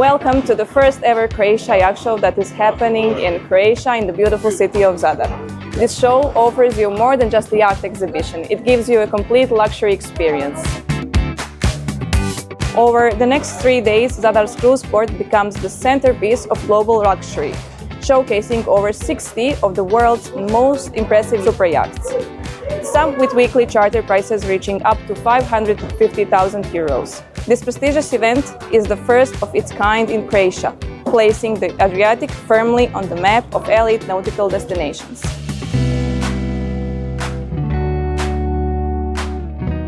Welcome to the first ever Croatia Yacht Show that is happening in Croatia in the beautiful city of Zadar. This show offers you more than just a yacht exhibition. It gives you a complete luxury experience. Over the next 3 days, Zadar's cruise port becomes the centerpiece of global luxury, showcasing over 60 of the world's most impressive super yachts. Some with weekly charter prices reaching up to 550,000 euros. This prestigious event is the first of its kind in Croatia, placing the Adriatic firmly on the map of elite nautical destinations.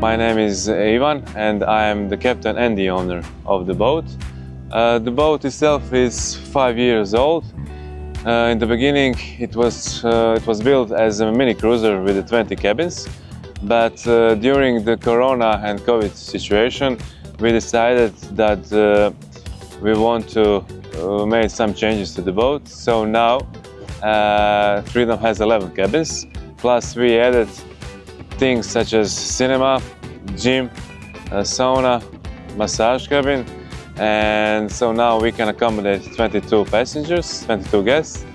My name is Ivan and I am the captain and the owner of the boat. The boat itself is 5 years old. In the beginning it was built as a mini cruiser with 20 cabins, but during the Corona and COVID situation we decided that we want to make some changes to the boat. So now Freedom has 11 cabins, plus we added things such as cinema, gym, sauna, massage cabin, and so now we can accommodate 22 passengers, 22 guests,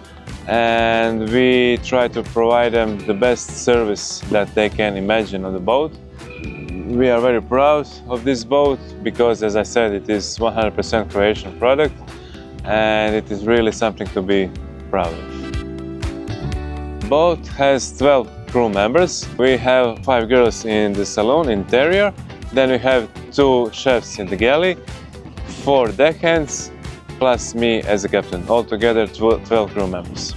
and we try to provide them the best service that they can imagine on the boat. We are very proud of this boat because, as I said, it is 100% Croatian product and it is really something to be proud of. The boat has 12 crew members. We have 5 girls in the saloon interior, then we have 2 chefs in the galley, 4 deckhands, plus me as a captain. Altogether 12 crew members.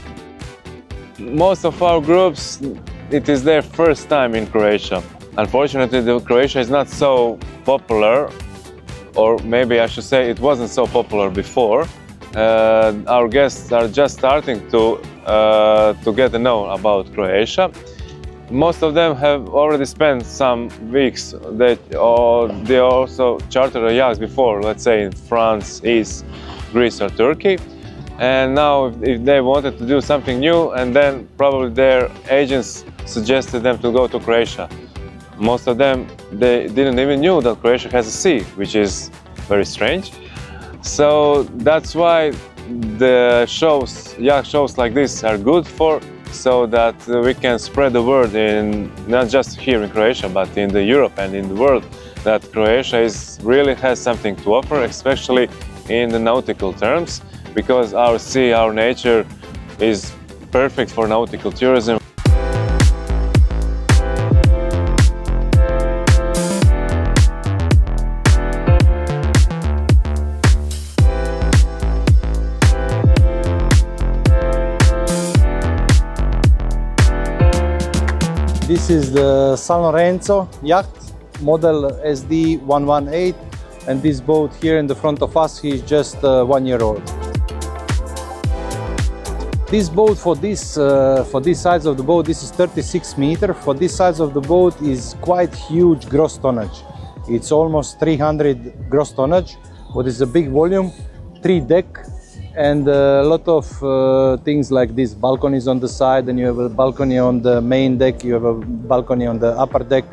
Most of our groups, it is their first time in Croatia. Unfortunately, Croatia is not so popular, or maybe I should say it wasn't so popular before. Our guests are just starting to get to know about Croatia. Most of them have already spent some weeks. They also chartered a yacht before, let's say in France, Greece or Turkey. And now if they wanted to do something new, and then probably their agents suggested them to go to Croatia. Most of them, they didn't even know that Croatia has a sea, which is very strange. So that's why the yacht shows like this are good for, so that we can spread the word in, not just here in Croatia, but in the Europe and in the world, that Croatia really has something to offer, especially in the nautical terms, because our sea, our nature is perfect for nautical tourism. This is the San Lorenzo yacht, model SD118, and this boat here in the front of us is just 1 year old. This boat for this size of the boat, this is 36 meters. For this size of the boat is quite huge gross tonnage. It's almost 300 gross tonnage, what is a big volume, 3 deck, and a lot of things like this. Balconies on the side, and you have a balcony on the main deck, you have a balcony on the upper deck,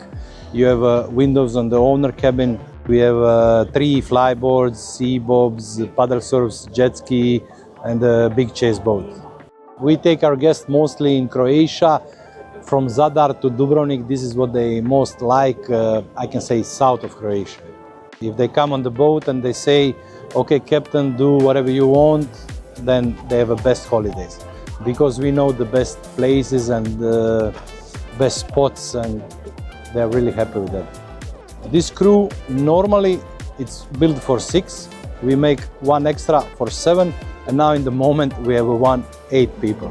you have windows on the owner cabin. We have 3 flyboards, sea bobs, paddle surfs, jet ski, and a big chase boat. We take our guests mostly in Croatia, from Zadar to Dubrovnik. This is what they most like, I can say south of Croatia. If they come on the boat and they say, okay, captain, do whatever you want, then they have the best holidays. Because we know the best places and the best spots, and they're really happy with that. This crew, normally it's built for 6. We make 1 extra for 7, and now in the moment we have 8 people.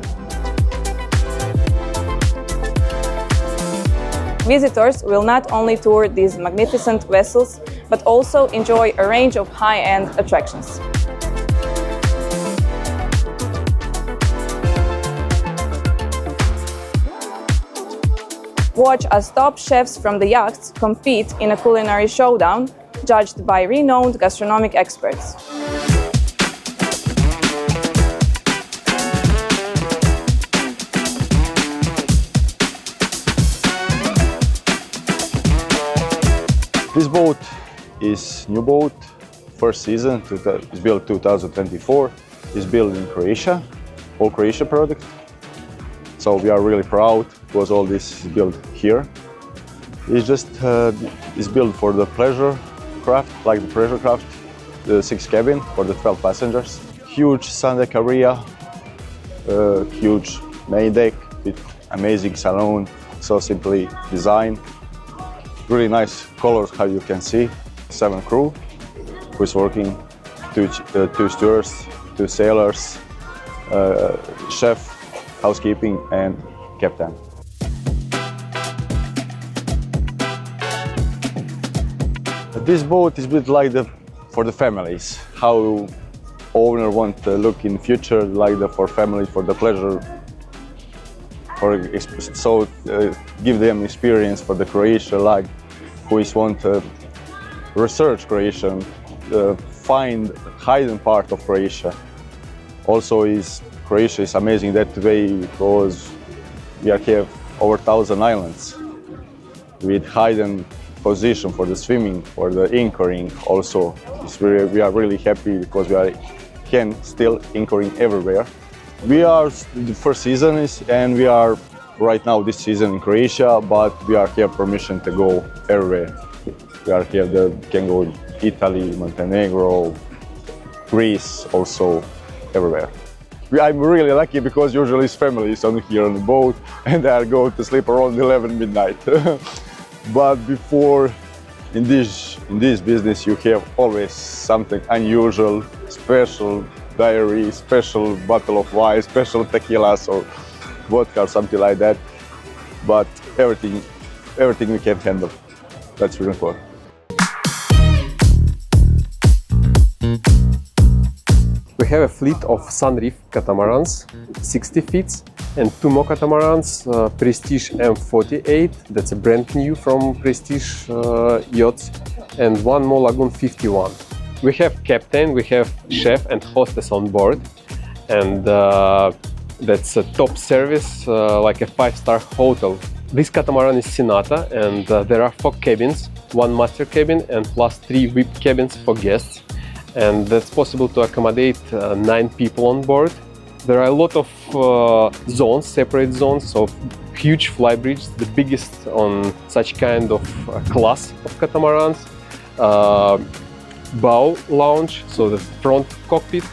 Visitors will not only tour these magnificent vessels, but also enjoy a range of high-end attractions. Watch as top chefs from the yachts compete in a culinary showdown, judged by renowned gastronomic experts. This boat is new boat, first season is built 2024. Is built in Croatia, all Croatia product. So we are really proud because all this is built here. It's just is built for the pleasure craft, like the pleasure craft, the 6 cabin for the 12 passengers. Huge sun deck area, huge main deck with amazing saloon, so simply designed. Really nice colors, how you can see. 7 crew who is working, 2 stewards, 2 sailors, chef, housekeeping and captain. This boat is built like for the families. How owner want to look in future, like for family, for the pleasure, give them experience for the Croatia, like who is want to research Croatia, find hidden part of Croatia. Also, Croatia is amazing that way because we have over 1,000 islands with hidden position for the swimming, for the anchoring. Also, we are really happy because we can still anchoring everywhere. We are the first season and we are right now this season in Croatia, but we have permission to go everywhere. We can go in Italy, Montenegro, Greece, also everywhere. I'm really lucky because usually it's families on here on the boat and they go to sleep around 11 midnight. But before, in this business, you have always something unusual, special diary, special bottle of wine, special tequilas or vodka or something like that. But everything we can handle. That's really important. We have a fleet of sunreef catamarans, 60 feet, and 2 more catamarans, Prestige M48, that's a brand new from Prestige Yachts, and 1 more Lagoon 51. We have captain, we have chef and hostess on board, and that's a top service, like a 5-star hotel. This catamaran is Sonata, and there are 4 cabins, 1 master cabin and plus 3 VIP cabins for guests. And that's possible to accommodate 9 people on board. There are a lot of zones, separate zones of huge flybridge, the biggest on such kind of class of catamarans. Bow lounge, so the front cockpit,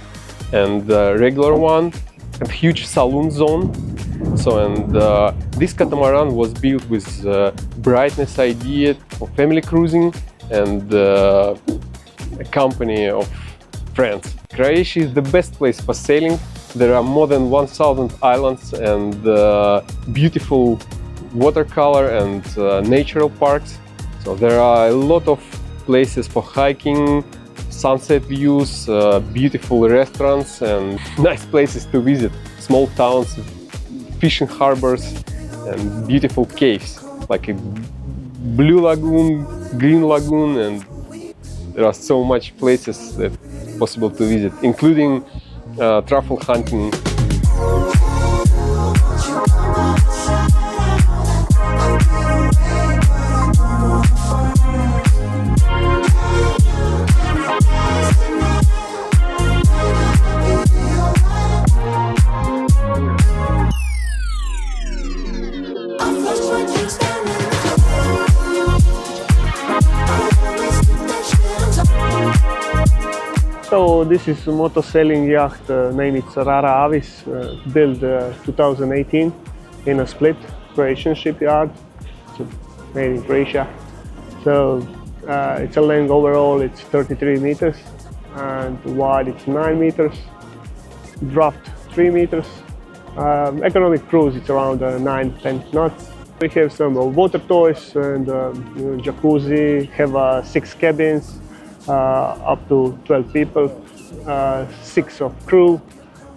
and the regular one, a huge saloon zone. This catamaran was built with brightness idea for family cruising and a company of friends. Croatia is the best place for sailing. There are more than 1,000 islands and beautiful watercolor and natural parks. So there are a lot of places for hiking, sunset views, beautiful restaurants and nice places to visit. Small towns, fishing harbors and beautiful caves like a blue lagoon, green lagoon, and there are so much places that possible to visit, including truffle hunting. So this is a motor sailing yacht, named Zadar CYS, built 2018 in a Split, Croatian shipyard, so made in Croatia. So it's a length overall, it's 33 meters, and wide it's 9 meters, draft 3 meters. Economic cruise it's around 9-10 knots. We have some water toys and jacuzzi, have 6 cabins, up to 12 people, 6 of crew,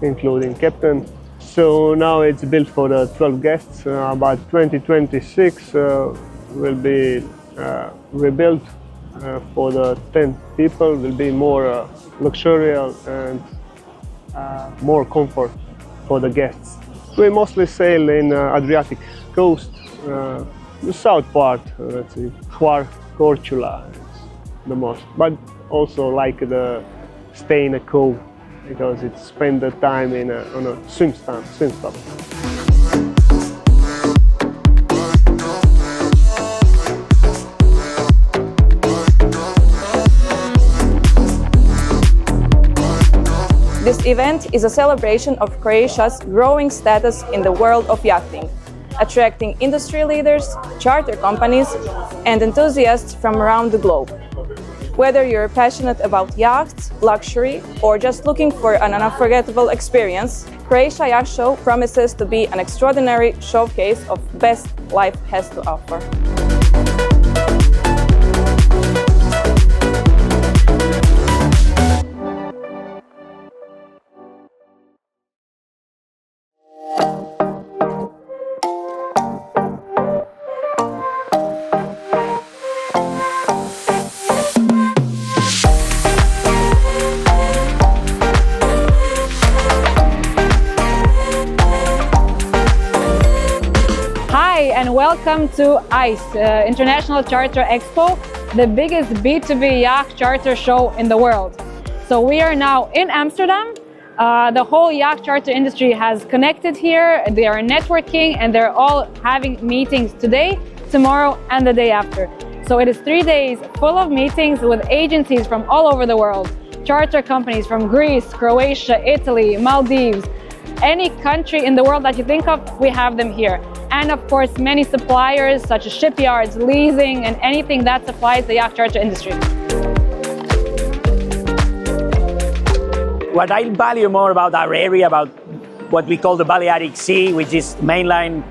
including captain. So now it's built for the 12 guests. About 2026 will be rebuilt for the 10 people. Will be more luxurious and more comfort for the guests. We mostly sail in Adriatic coast, the south part, let's say Hvar, Korčula. the most. But also like the stay in a cove, because it's spend the time on a swim stop. This event is a celebration of Croatia's growing status in the world of yachting, attracting industry leaders, charter companies, and enthusiasts from around the globe. Whether you're passionate about yachts, luxury, or just looking for an unforgettable experience, Croatia Yacht Show promises to be an extraordinary showcase of best life has to offer. And welcome to ICE, International Charter Expo, the biggest B2B yacht charter show in the world. So we are now in Amsterdam. The whole yacht charter industry has connected here. They are networking and they're all having meetings today, tomorrow and the day after. So it is 3 days full of meetings with agencies from all over the world. Charter companies from Greece, Croatia, Italy, Maldives, any country in the world that you think of, we have them here. And of course, many suppliers such as shipyards, leasing, and anything that supplies the yacht charter industry. What I value more about our area, about what we call the Balearic Sea, which is mainline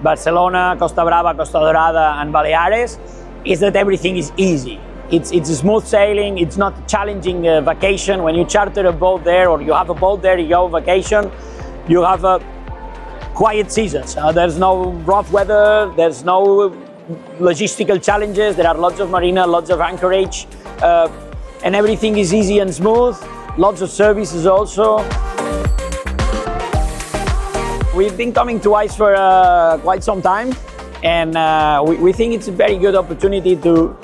Barcelona, Costa Brava, Costa Dorada, and Baleares, is that everything is easy. It's smooth sailing, it's not a challenging vacation. When you charter a boat there, or you have a boat there, you go on vacation, you have a quiet seasons. There's no rough weather, there's no logistical challenges, there are lots of marina, lots of anchorage, and everything is easy and smooth, lots of services also. We've been coming to ICE for quite some time, and we think it's a very good opportunity to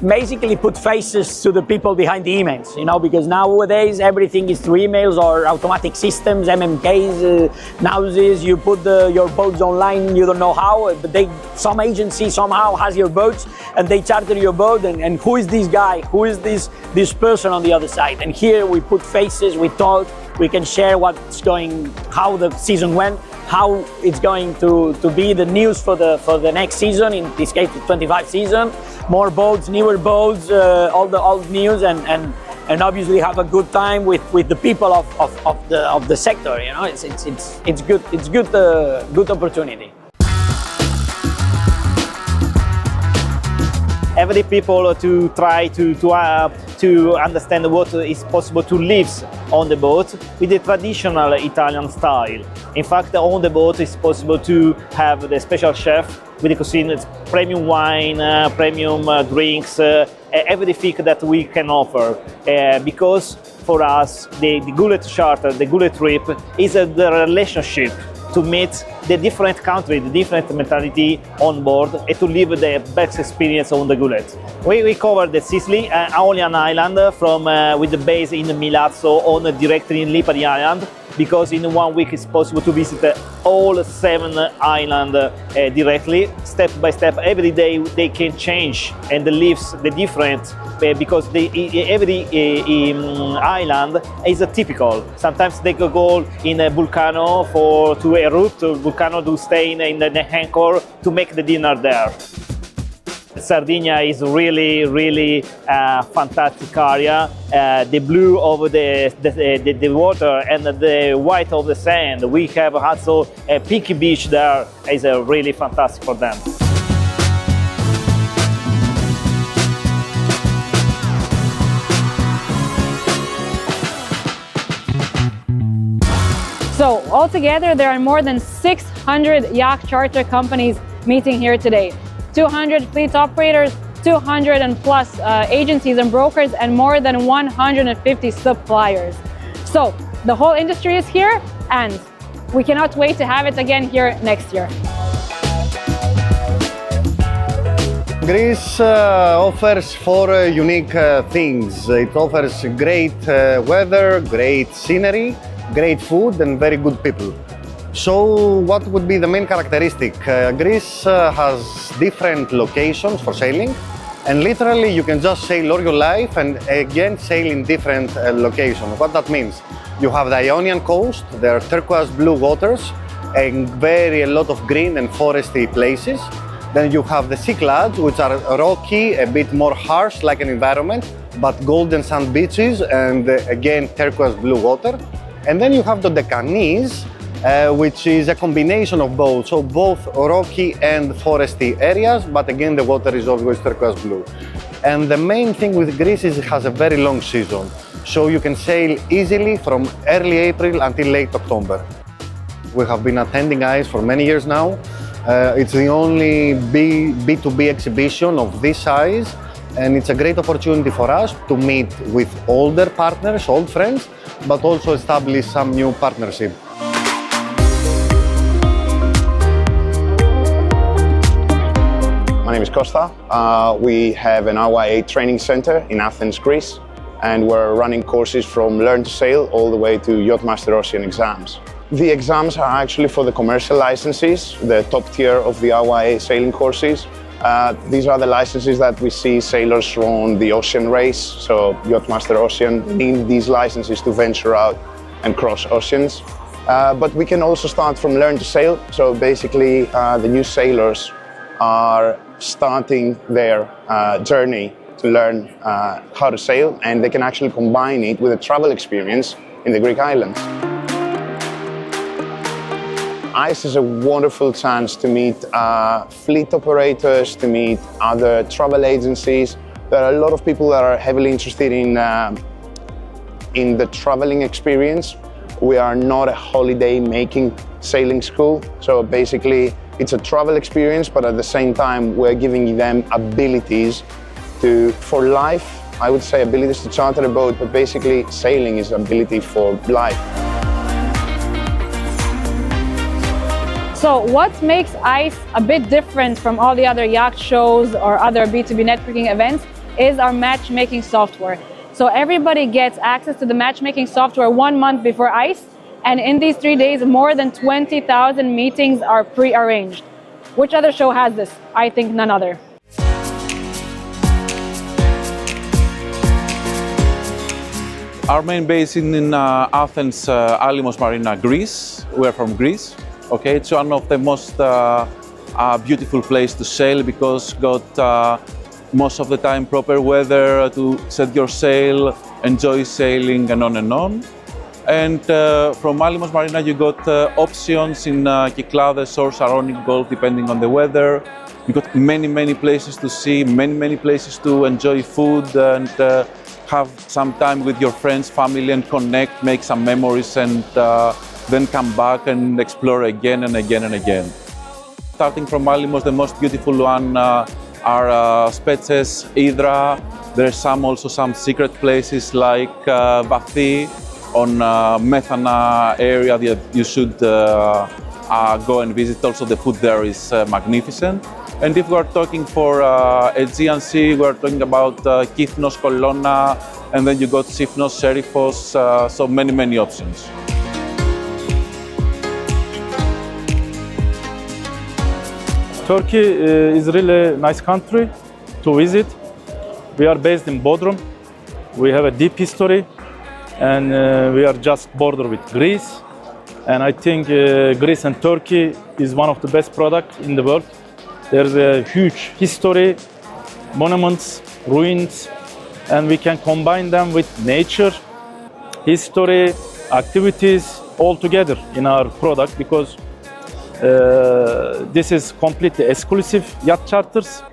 basically put faces to the people behind the emails, you know, because nowadays everything is through emails or automatic systems, MMKs, nowadays you put your boats online, you don't know how, but some agency somehow has your boats and they charter your boat, and who is this guy, who is this person on the other side? And here we put faces, we talk, we can share what's going, how the season went, how it's going to be the news for the next season, in this case the 25 season, more boats, newer boats, all the news, and obviously have a good time with the people of the sector. You know, it's good opportunity. Every people to try to understand what is possible to live on the boat with the traditional Italian style. In fact, on the boat it's possible to have the special chef with the cuisine, premium wine, premium drinks, everything that we can offer. Because for us, the Gullet charter, the Gullet trip is the relationship to meet the different country, the different mentality on board, and to live the best experience on the Gullet. We cover the Sicily, only an island with the base in Milazzo, on directly in Lipari Island, because in 1 week it's possible to visit all 7 islands directly, step by step. Every day they can change and live the different, because every island is typical. Sometimes they go in a volcano to erupt, volcano to stay in the anchor to make the dinner there. Sardinia is really fantastic area. The blue of the water and the white of the sand. We have also a pinky beach there. Is really fantastic for them. So altogether, there are more than 600 yacht charter companies meeting here today. 200 fleet operators, 200 and plus agencies and brokers, and more than 150 suppliers. So the whole industry is here, and we cannot wait to have it again here next year. Greece offers four unique things. It offers great weather, great scenery, great food and very good people. So what would be the main characteristic? Greece has different locations for sailing, and literally you can just sail all your life and again sail in different locations. What that means? You have the Ionian coast, there are turquoise blue waters and a lot of green and foresty places. Then you have the Cyclades, which are rocky, a bit more harsh like an environment, but golden sand beaches and again turquoise blue water. And then you have the Deccanese, which is a combination of both, so both rocky and foresty areas, but again the water is always turquoise blue. And the main thing with Greece is it has a very long season, so you can sail easily from early April until late October. We have been attending ICE for many years now. It's the only B2B exhibition of this size, and it's a great opportunity for us to meet with older partners, old friends, but also establish some new partnership. My name is Costa. We have an RYA training center in Athens, Greece, and we're running courses from Learn to Sail all the way to Yacht Master Ocean exams. The exams are actually for the commercial licenses, the top tier of the RYA sailing courses. These are the licenses that we see sailors on the ocean race, so Yacht Master Ocean need these licenses to venture out and cross oceans. But we can also start from Learn to Sail, so basically the new sailors are starting their journey to learn how to sail, and they can actually combine it with a travel experience in the Greek islands. ICE is a wonderful chance to meet fleet operators, to meet other travel agencies. There are a lot of people that are heavily interested in the traveling experience. We are not a holiday-making sailing school, so basically it's a travel experience, but at the same time we're giving them abilities for life. I would say abilities to charter a boat, but basically sailing is ability for life. So what makes ICE a bit different from all the other yacht shows or other B2B networking events is our matchmaking software. So everybody gets access to the matchmaking software 1 month before ICE, and in these 3 days, more than 20,000 meetings are pre-arranged. Which other show has this? I think none other. Our main base is in Athens, Alimos Marina, Greece. We're from Greece. Okay, it's one of the most beautiful place to sail because got most of the time proper weather to set your sail, enjoy sailing and on and on. And from Alimos Marina you got options in Cyclades or Saronic Gulf depending on the weather. You got many places to see, many places to enjoy food and have some time with your friends, family and connect, make some memories and then come back and explore again and again and again. Starting from Alimos, the most beautiful one are Spetses, Hydra. There's also some secret places like Vathi on Methana area that you should go and visit. Also the food there is magnificent. And if we are talking for Aegean Sea, we are talking about Kythnos, Kolonna, and then you got Sifnos, Serifos, so many options. Turkey is really nice country to visit. We are based in Bodrum. We have a deep history and we are just border with Greece. And I think Greece and Turkey is one of the best products in the world. There's a huge history, monuments, ruins, and we can combine them with nature, history, activities all together in our product because this is completely exclusive yacht charters,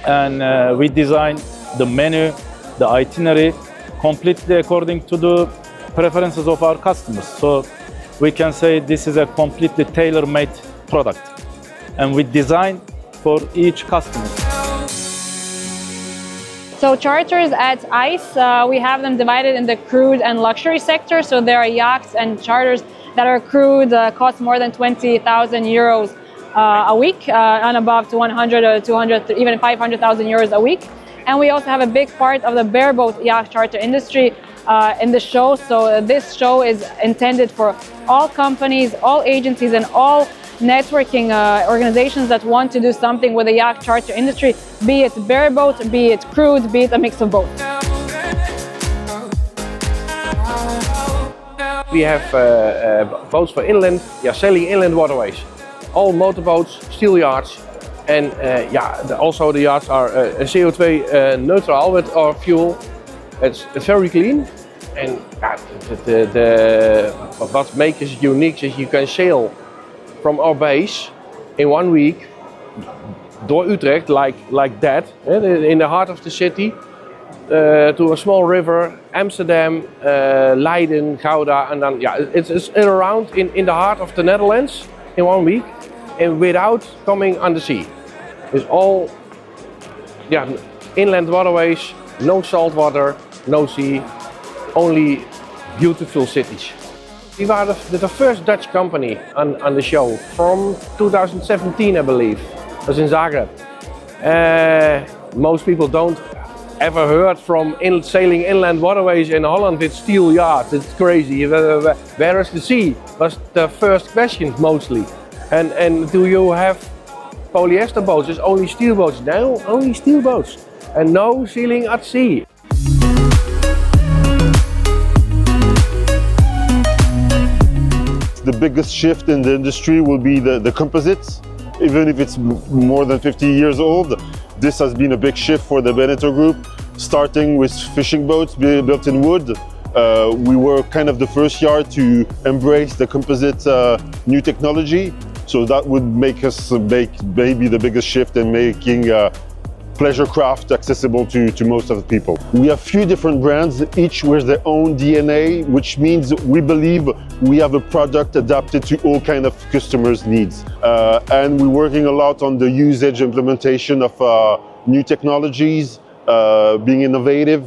and we design the menu, the itinerary completely according to the preferences of our customers. So we can say this is a completely tailor-made product, and we design for each customer. So charters at ICE, we have them divided in the crude and luxury sector. So there are yachts and charters that are crude, cost more than 20,000 euros a week, and above to 100 or 200, even 500,000 euros a week. And we also have a big part of the bareboat yacht charter industry in the show. So this show is intended for all companies, all agencies, and all networking organizations that want to do something with the yacht charter industry, be it bareboat, be it crude, be it a mix of both. We have boats for inland, sailing inland waterways. All motorboats, steel yachts, and also the yachts are CO2 neutral with our fuel. It's very clean, and what makes it unique is you can sail from our base in 1 week door Utrecht like that, in the heart of the city, to a small river, Amsterdam, Leiden, Gouda, and then it's around in the heart of the Netherlands in 1 week, and without coming on the sea. It's all inland waterways, no salt water, no sea, only beautiful cities. We were the first Dutch company on the show from 2017, I believe. It was in Zagreb. Most people don't ever heard from sailing inland waterways in Holland with steel yachts. It's crazy. Where is the sea? Was the first question mostly. And do you have polyester boats? It's only steel boats. No, only steel boats. And no sailing at sea. The biggest shift in the industry will be the composites. Even if it's more than 50 years old, this has been a big shift for the Veneto Group, starting with fishing boats built in wood. We were kind of the first yard to embrace the composite new technology, so that would make us maybe the biggest shift in making pleasure craft accessible to most of the people. We have few different brands, each with their own DNA, which means we believe we have a product adapted to all kind of customers' needs. And we're working a lot on the usage implementation of new technologies, being innovative,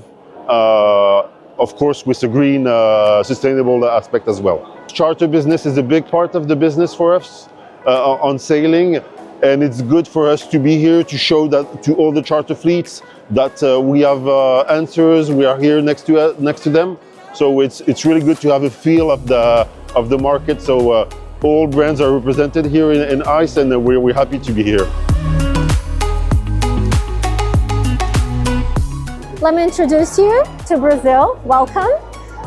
of course with a green, sustainable aspect as well. Charter business is a big part of the business for us on sailing. And it's good for us to be here to show that to all the charter fleets that we have answers. We are here next to them. So it's really good to have a feel of the market. So all brands are represented here in ICE, and we're happy to be here. Let me introduce you to Brazil. Welcome.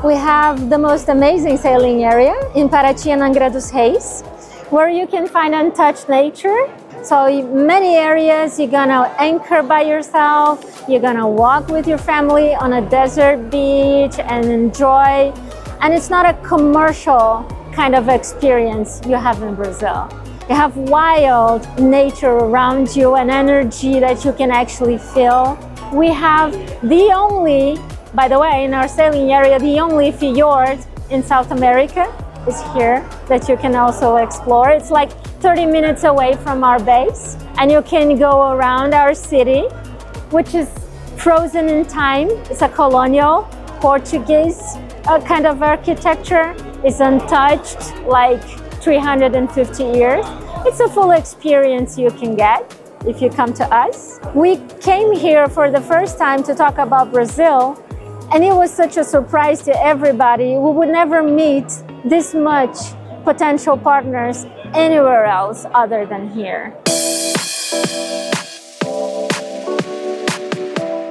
We have the most amazing sailing area in Paraty and Angra dos Reis, where you can find untouched nature. So many areas you're gonna anchor by yourself, you're gonna walk with your family on a desert beach and enjoy. And it's not a commercial kind of experience you have in Brazil. You have wild nature around you and energy that you can actually feel. We have the only, by the way, in our sailing area, the only fjord in South America is here that you can also explore. It's like 30 minutes away from our base, and you can go around our city, which is frozen in time. It's a colonial Portuguese kind of architecture. It's untouched, like 350 years. It's a full experience you can get if you come to us. We came here for the first time to talk about Brazil, and it was such a surprise to everybody. We would never meet this much potential partners anywhere else other than here.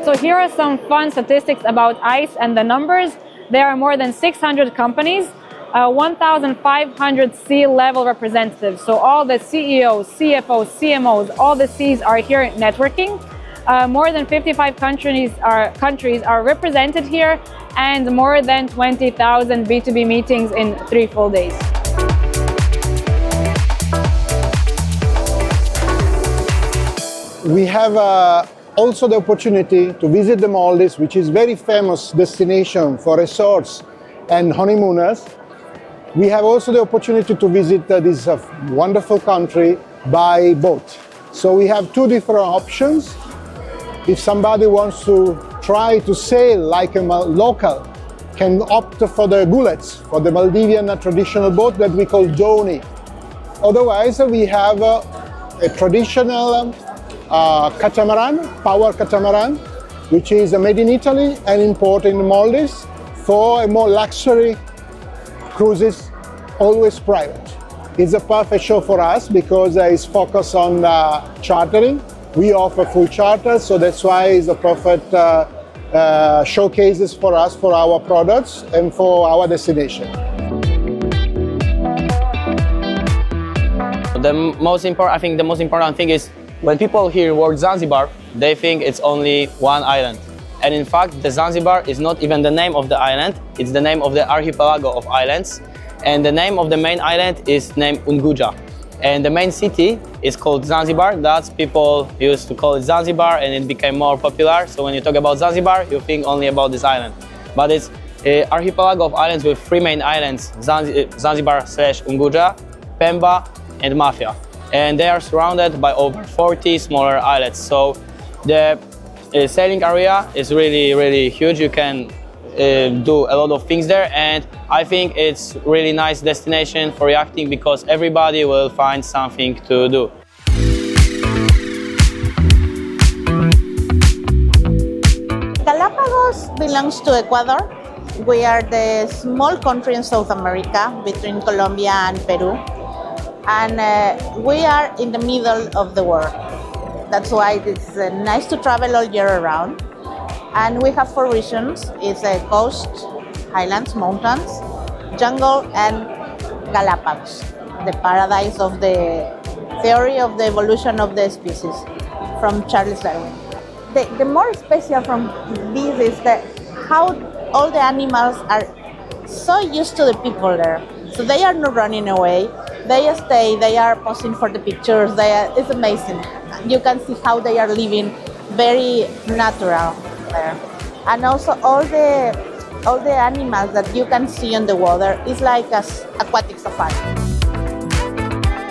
So here are some fun statistics about ICE and the numbers. There are more than 600 companies, 1,500 C-level representatives. So all the CEOs, CFOs, CMOs, all the Cs are here networking. More than 55 countries are represented here, and more than 20,000 B2B meetings in 3 full days. We have also the opportunity to visit the Maldives, which is a very famous destination for resorts and honeymooners. We have also the opportunity to visit this wonderful country by boat. So we have 2 different options. If somebody wants to try to sail like a local, can opt for the gullets, for the Maldivian traditional boat that we call doni. Otherwise, we have a traditional catamaran, power catamaran, which is made in Italy and imported in Maldives for a more luxury cruises, always private. It's a perfect show for us because it's focused on chartering. We offer full charters, so that's why it's a perfect showcases for us, for our products and for our destination. I think the most important thing is when people hear the word Zanzibar, they think it's only one island. And in fact, the Zanzibar is not even the name of the island, it's the name of the archipelago of islands. And the name of the main island is named Unguja. And the main city is called Zanzibar. That's people used to call it Zanzibar and it became more popular. So when you talk about Zanzibar, you think only about this island. But it's an archipelago of islands with three main islands, Zanzibar/Unguja, Pemba and Mafia. And they are surrounded by over 40 smaller islets. So the sailing area is really, really huge. You can do a lot of things there, and I think it's really nice destination for yachting because everybody will find something to do. Galapagos belongs to Ecuador. We are the small country in South America between Colombia and Peru, and we are in the middle of the world. That's why it's nice to travel all year around. And we have four regions. It's a coast, highlands, mountains, jungle, and Galapagos, the paradise of the theory of the evolution of the species from Charles Darwin. The more special from this is that how all the animals are so used to the people there. So they are not running away. They stay, they are posing for the pictures. It's amazing. You can see how they are living very natural there. And also all the animals that you can see on the water is like an aquatic safari.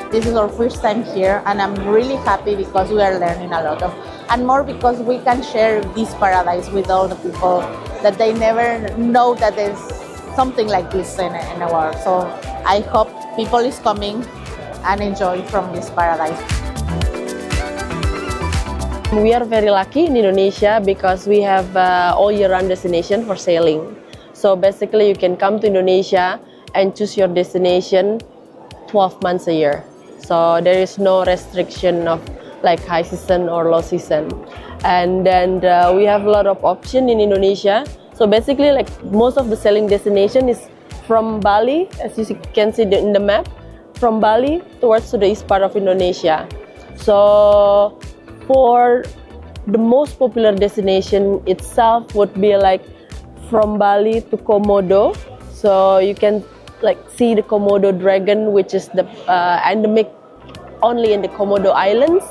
This is our first time here and I'm really happy because we are learning a lot and more because we can share this paradise with all the people that they never know that there's something like this in the world. So I hope people is coming and enjoy from this paradise. We are very lucky in Indonesia because we have all year-round destination for sailing. So basically you can come to Indonesia and choose your destination 12 months a year. So there is no restriction of like high season or low season. And then we have a lot of option in Indonesia. So basically like most of the sailing destination is from Bali, as you can see in the map, from Bali towards to the east part of Indonesia. So for the most popular destination itself would be like from Bali to Komodo. So you can like see the Komodo dragon, which is the endemic only in the Komodo Islands.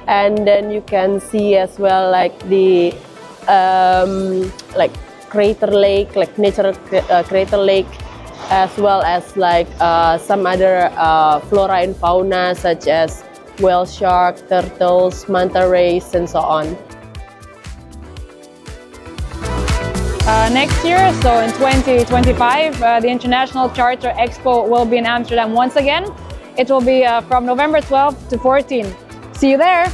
And then you can see as well like the like crater lake, like natural crater lake, as well as like some other flora and fauna such as whale shark, turtles, manta rays, and so on. Next year, so in 2025, the International Charter Expo will be in Amsterdam once again. It will be from November 12th to 14th. See you there!